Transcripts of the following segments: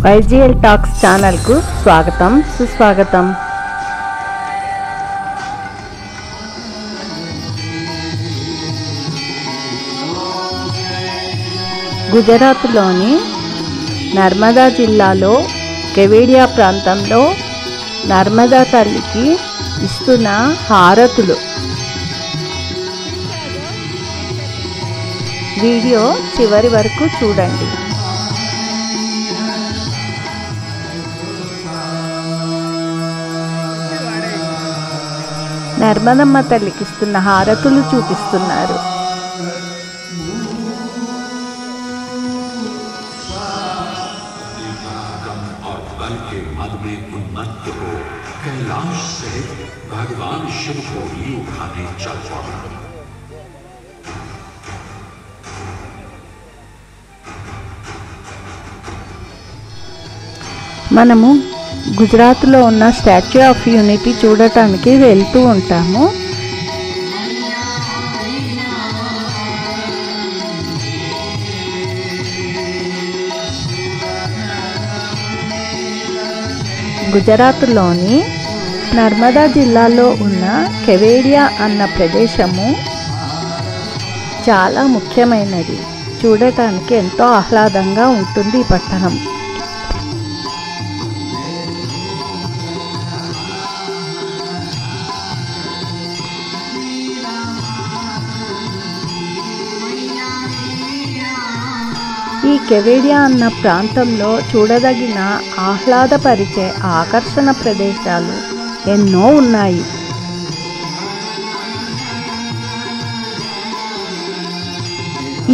YGL talks ఛానల్కు స్వాగతం సుస్వాగతం. గుజరాత్లోని నర్మదా జిల్లాలో కేవేడియా ప్రాంతంలో నర్మదా తల్లికి ఇస్తున్న హారతులు. వీడియో చివరి వరకు చూడండి. నర్మదమ్మ తల్లికి ఇస్తున్న హారతులు చూపిస్తున్నారు. कैलाश से भगवान शिव को ही उठाने चल पड़ा। మనము గుజరాత్లో ఉన్న స్టాచ్యూ ఆఫ్ యూనిటీ చూడటానికి వెళ్తూ ఉంటాము. గుజరాత్లోని నర్మదా జిల్లాలో ఉన్న కేవేడియా అన్న ప్రదేశము చాలా ముఖ్యమైనది. చూడటానికి ఎంతో ఆహ్లాదంగా ఉంటుంది ఈ పట్టణం. ఈ కేవేడియా అన్న ప్రాంతంలో చూడదగిన ఆహ్లాదపరిచే ఆకర్షణ ప్రదేశాలు ఎన్నో ఉన్నాయి.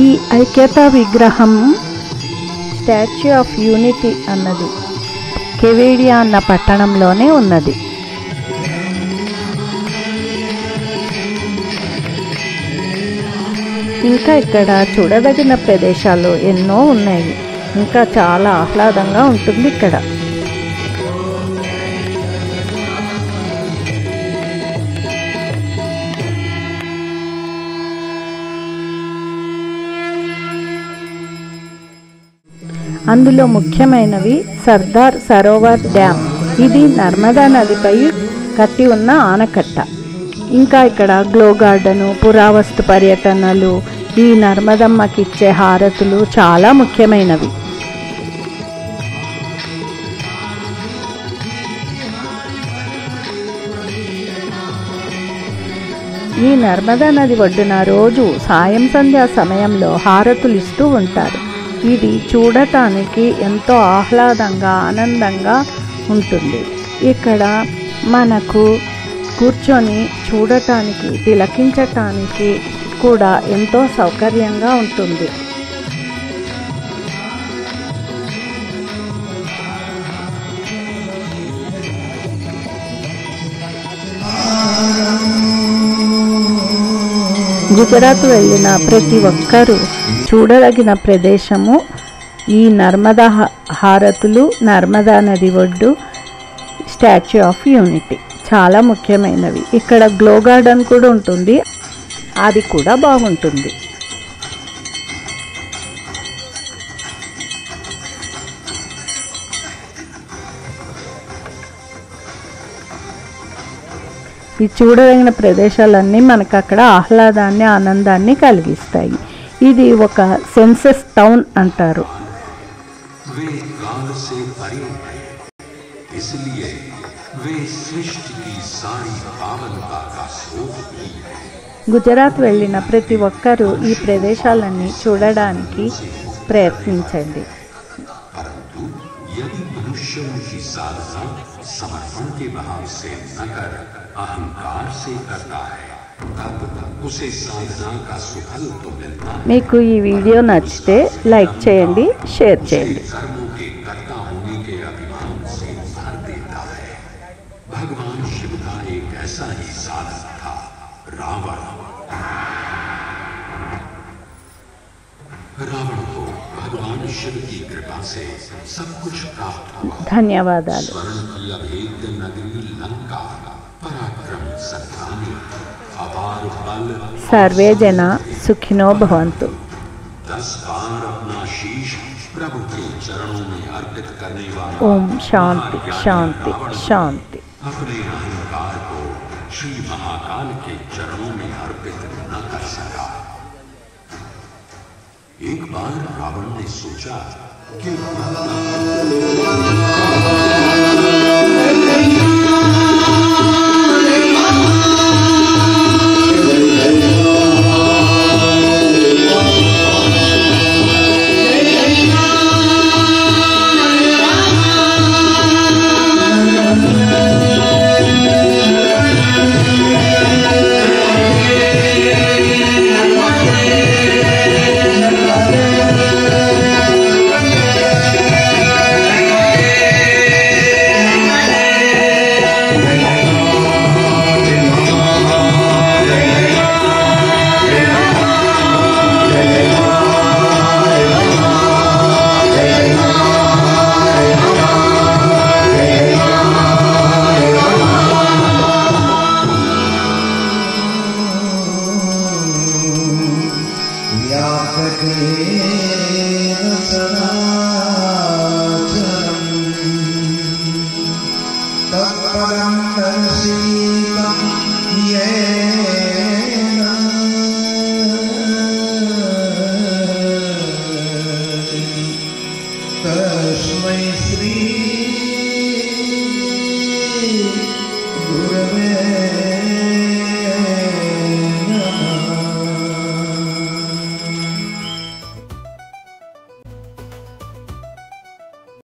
ఈ ఐక్యతా విగ్రహం స్టాచ్యూ ఆఫ్ యూనిటీ అన్నది కేవేడియా అన్న పట్టణంలోనే ఉన్నది. ఇంకా ఇక్కడ చూడదగిన ప్రదేశాలు ఎన్నో ఉన్నాయి. ఇంకా చాలా ఆహ్లాదంగా ఉంటుంది ఇక్కడ. అందులో ముఖ్యమైనవి సర్దార్ సరోవర్ డ్యామ్. ఇది నర్మదా నదిపై కట్టి ఉన్న ఆనకట్ట. ఇంకా ఇక్కడ గ్లో గార్డెను, పురావస్తు పర్యటనలు, ఈ నర్మదమ్మకి ఇచ్చే హారతులు చాలా ముఖ్యమైనవి. ఈ నర్మదా నది ఒడ్డున రోజు సాయం సంధ్యా సమయంలో హారతులు ఇస్తూ ఉంటారు. ఇది చూడటానికి ఎంతో ఆహ్లాదంగా ఆనందంగా ఉంటుంది. ఇక్కడ మనకు కూర్చొని చూడటానికి తిలకించటానికి కూడా ఎంతో సౌకర్యంగా ఉంటుంది. గుజరాత్ వెళ్ళిన ప్రతి ఒక్కరూ చూడదగిన ప్రదేశము ఈ నర్మదా హారతులు, నర్మదా నది ఒడ్డు, స్టాచ్యూ ఆఫ్ యూనిటీ చాలా ముఖ్యమైనవి. ఇక్కడ గ్లో గార్డెన్ కూడా ఉంటుంది, అది కూడా బాగుంటుంది. ఈ చూడదగిన ప్రదేశాలన్నీ మనకు అక్కడ ఆహ్లాదాన్ని, ఆనందాన్ని కలిగిస్తాయి. ఇది ఒక సెన్సస్ టౌన్ అంటారు. గుజరాత్ వెళ్ళిన ప్రతి ఒక్కరూ ఈ ప్రదేశాలన్నీ చూడడానికి ప్రయత్నించండి. మీకు ఈ వీడియో నచ్చితే లైక్ చేయండి, షేర్ చేయండి. भगवान शिव का एक ऐसा ही साधक था, रावण। रावण को भगवान शिव की कृपा से सब कुछ प्राप्त हुआ। धन्यवादालु। स्वर्ण की अभेद्य नगरी लंका, पराक्रम संग्रामी, अपार बल, सर्वे जना सुखिनो भवन्तु। 10 बार अपना शीश प्रभु के चरणों में अर्पित करने वाला ओम शांति शांति शांति। अपने अहंकार को श्री महाकाल के चरणों में अर्पित न कर सका। एक बार रावण ने सोचा कि तत्परं दर्शितं ये